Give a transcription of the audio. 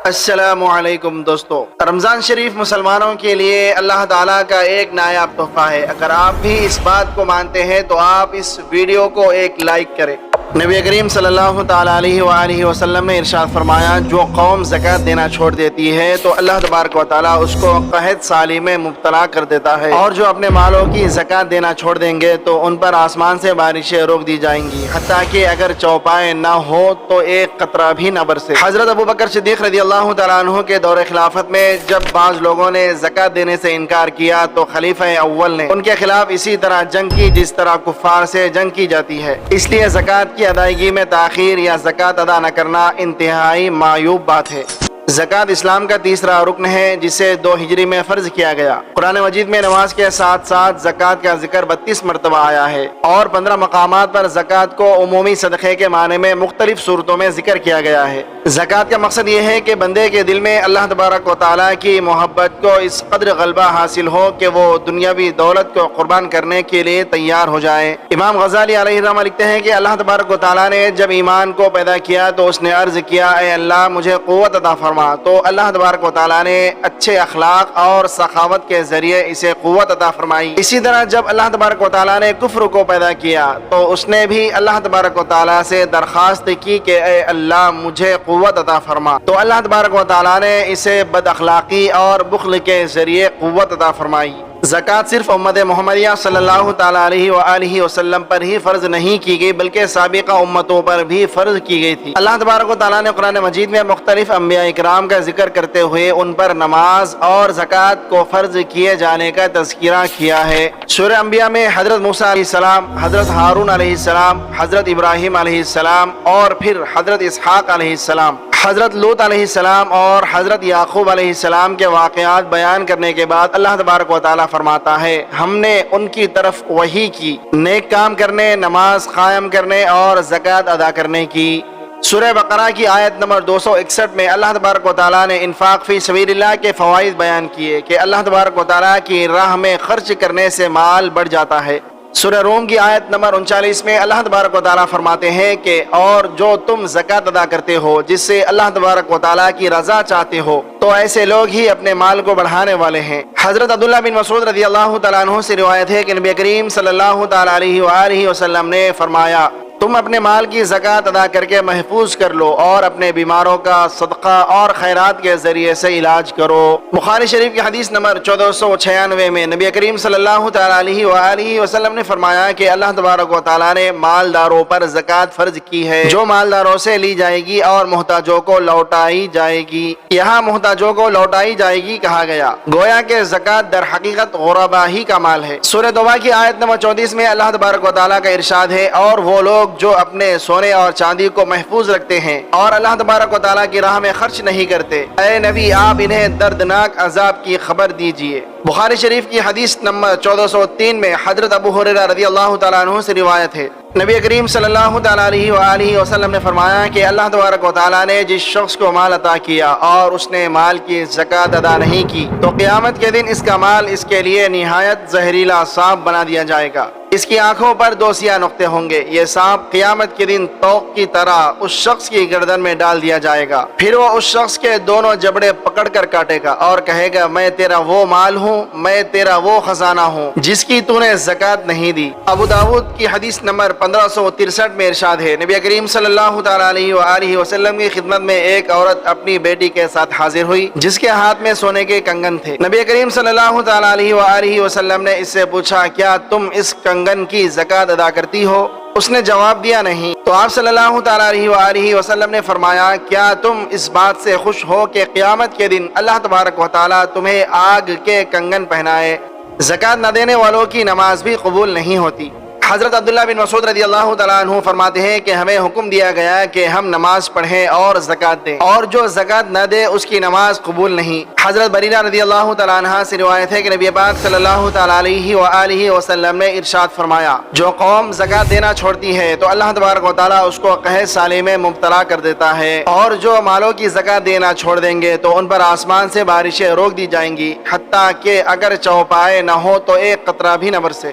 السلام علیکم دوستو، رمضان شریف مسلمانوں کے لیے اللہ تعالیٰ کا ایک نایاب تحفہ ہے۔ اگر آپ بھی اس بات کو مانتے ہیں تو آپ اس ویڈیو کو ایک لائک کریں۔ نبی کریم صلی اللہ تعالیٰ علیہ وآلہ وسلم نے ارشاد فرمایا، جو قوم زکوٰۃ دینا چھوڑ دیتی ہے تو اللہ تبارک و تعالیٰ اس کو قحط سالی میں مبتلا کر دیتا ہے، اور جو اپنے مالوں کی زکوٰۃ دینا چھوڑ دیں گے تو ان پر آسمان سے بارشیں روک دی جائیں گی، حتیٰ کہ اگر چوپائے نہ ہو تو ایک قطرہ بھی نہ برسے۔ حضرت ابوبکر صدیق رضی اللہ تعالیٰ عنہ کے دور خلافت میں جب بعض لوگوں نے زکوٰۃ دینے سے انکار کیا تو خلیفہ اول نے ان کے خلاف اسی طرح جنگ کی جس طرح کفار سے جنگ کی جاتی ہے۔ اس لیے زکوٰۃ کی ادائیگی میں تاخیر یا زکوٰۃ ادا نہ کرنا انتہائی معیوب بات ہے۔ زکوٰۃ اسلام کا تیسرا رکن ہے جسے 2 ہجری میں فرض کیا گیا۔ قرآن مجید میں نماز کے ساتھ ساتھ زکوٰۃ کا ذکر 32 مرتبہ آیا ہے، اور 15 مقامات پر زکوٰۃ کو عمومی صدقے کے معنی میں مختلف صورتوں میں ذکر کیا گیا ہے۔ زکوٰۃ کا مقصد یہ ہے کہ بندے کے دل میں اللہ تبارک و تعالیٰ کی محبت کو اس قدر غلبہ حاصل ہو کہ وہ دنیاوی دولت کو قربان کرنے کے لیے تیار ہو جائے۔ امام غزالی علیہ الرحمہ لکھتے ہیں کہ اللہ تبارک و تعالیٰ نے جب ایمان کو پیدا کیا تو اس نے عرض کیا، اے اللہ مجھے قوت عطا فرما، تو اللہ تبارک و تعالیٰ نے اچھے اخلاق اور سخاوت کے ذریعے اسے قوت عطا فرمائی۔ اسی طرح جب اللہ تبارک و تعالیٰ نے کفر کو پیدا کیا تو اس نے بھی اللہ تبارک و تعالیٰ سے درخواست کی کہ اے اللہ مجھے قوت عطا فرما، تو اللہ تبارک و تعالیٰ نے اسے بد اخلاقی اور بخل کے ذریعے قوت عطا فرمائی۔ زکوٰۃ صرف امت محمدیہ صلی اللہ تعالیٰ علیہ وآلہ وسلم پر ہی فرض نہیں کی گئی بلکہ سابقہ امتوں پر بھی فرض کی گئی تھی۔ اللہ تبارک و تعالیٰ نے قرآن مجید میں مختلف انبیاء کرام کا ذکر کرتے ہوئے ان پر نماز اور زکوٰۃ کو فرض کیے جانے کا تذکرہ کیا ہے۔ سورہ انبیاء میں حضرت موسیٰ علیہ السلام، حضرت ہارون علیہ السلام، حضرت ابراہیم علیہ السلام، اور پھر حضرت اسحاق علیہ السلام، حضرت لوط علیہ السلام اور حضرت یعقوب علیہ السلام کے واقعات بیان کرنے کے بعد اللہ تبارک و تعالیٰ فرماتا ہے، ہم نے ان کی طرف وحی کی نیک کام کرنے، نماز قائم کرنے اور زکوٰۃ ادا کرنے کی۔ سورہ بقرہ کی آیت نمبر 261 میں اللہ تبارک و تعالیٰ نے انفاق فی سبیل اللہ کے فوائد بیان کیے کہ اللہ تبارک و تعالیٰ کی راہ میں خرچ کرنے سے مال بڑھ جاتا ہے۔ سورہ روم کی آیت نمبر 39 میں اللہ تبارک و تعالیٰ فرماتے ہیں کہ اور جو تم زکوٰۃ ادا کرتے ہو جس سے اللہ تبارک و تعالیٰ کی رضا چاہتے ہو تو ایسے لوگ ہی اپنے مال کو بڑھانے والے ہیں۔ حضرت عبداللہ بن مسعود رضی اللہ تعالیٰ عنہ سے روایت ہے کہ نبی کریم صلی اللہ تعالیٰ علیہ وآلہ وسلم نے فرمایا، تم اپنے مال کی زکوٰۃ ادا کر کے محفوظ کر لو اور اپنے بیماروں کا صدقہ اور خیرات کے ذریعے سے علاج کرو۔ بخاری شریف کی حدیث نمبر 1496 میں نبی کریم صلی اللہ تعالیٰ علیہ وآلہ وسلم نے فرمایا کہ اللہ تبارک و تعالیٰ نے مالداروں پر زکوٰۃ فرض کی ہے جو مالداروں سے لی جائے گی اور محتاجوں کو لوٹائی جائے گی۔ یہاں محتاجوں کو لوٹائی جائے گی کہا گیا، گویا کہ زکوٰۃ در حقیقت غربا ہی کا مال ہے۔ سورہ توبہ کی آیت نمبر 34 میں اللہ تبارک و تعالیٰ کا ارشاد ہے، اور وہ لوگ جو اپنے سونے اور چاندی کو محفوظ رکھتے ہیں اور اللہ تبارک و تعالیٰ کی راہ میں خرچ نہیں کرتے، اے نبی آپ انہیں دردناک عذاب کی خبر دیجئے۔ بخاری شریف کی حدیث نمبر 1403 میں حضرت ابو ہریرہ رضی اللہ تعالیٰ عنہ سے روایت ہے، نبی کریم صلی اللہ تعالیٰ علیہ وآلہ وسلم نے فرمایا کہ اللہ تبارک و تعالیٰ نے جس شخص کو مال عطا کیا اور اس نے مال کی زکوٰۃ ادا نہیں کی تو قیامت کے دن اس کا مال اس کے لیے نہایت زہریلا سانپ بنا دیا جائے گا۔ اس کی آنکھوں پر 2 سیاہ نقطے ہوں گے، یہ سانپ قیامت کے دن توق کی طرح اس شخص کی گردن میں ڈال دیا جائے گا، پھر وہ اس شخص کے دونوں جبڑے پکڑ کر کاٹے گا اور کہے گا، میں تیرا وہ مال ہوں، میں تیرا وہ خزانہ ہوں جس کی تو نے زکوٰۃ نہیں دی۔ ابو داود کی حدیث نمبر 1563 میں ارشاد ہے، نبی کریم صلی اللہ تعالیٰ علیہ وآلہ وسلم کی خدمت میں ایک عورت اپنی بیٹی کے ساتھ حاضر ہوئی جس کے ہاتھ میں سونے کے کنگن تھے۔ نبی کریم صلی اللہ تعالیٰ علیہ وآلہ وسلم نے اس سے پوچھا، کیا تم اس کنگن کی زکوٰۃ ادا کرتی ہو؟ اس نے جواب دیا نہیں، تو آپ صلی اللہ تعالیٰ علیہ وآلہ وسلم نے فرمایا، کیا تم اس بات سے خوش ہو کہ قیامت کے دن اللہ تبارک و تعالیٰ تمہیں آگ کے کنگن پہنائے؟ زکوٰۃ نہ دینے والوں کی نماز بھی قبول نہیں ہوتی۔ حضرت عبداللہ بن مسعود رضی اللہ تعالیٰ عنہ فرماتے ہیں کہ ہمیں حکم دیا گیا کہ ہم نماز پڑھیں اور زکوٰۃ دیں، اور جو زکوٰۃ نہ دے اس کی نماز قبول نہیں۔ حضرت بریرہ رضی اللہ تعالیٰ عنہ سے روایت ہے کہ نبی پاک صلی اللہ تعالیٰ علیہ وآلہ وسلم نے ارشاد فرمایا، جو قوم زکوٰۃ دینا چھوڑتی ہے تو اللہ تبارک و تعالیٰ اس کو قحط سالی میں مبتلا کر دیتا ہے، اور جو مالوں کی زکوٰۃ دینا چھوڑ دیں گے تو ان پر آسمان سے بارشیں روک دی جائیں گی، حتیٰ کہ اگر چوپائے نہ ہو تو ایک قطرہ بھی نہ برسے۔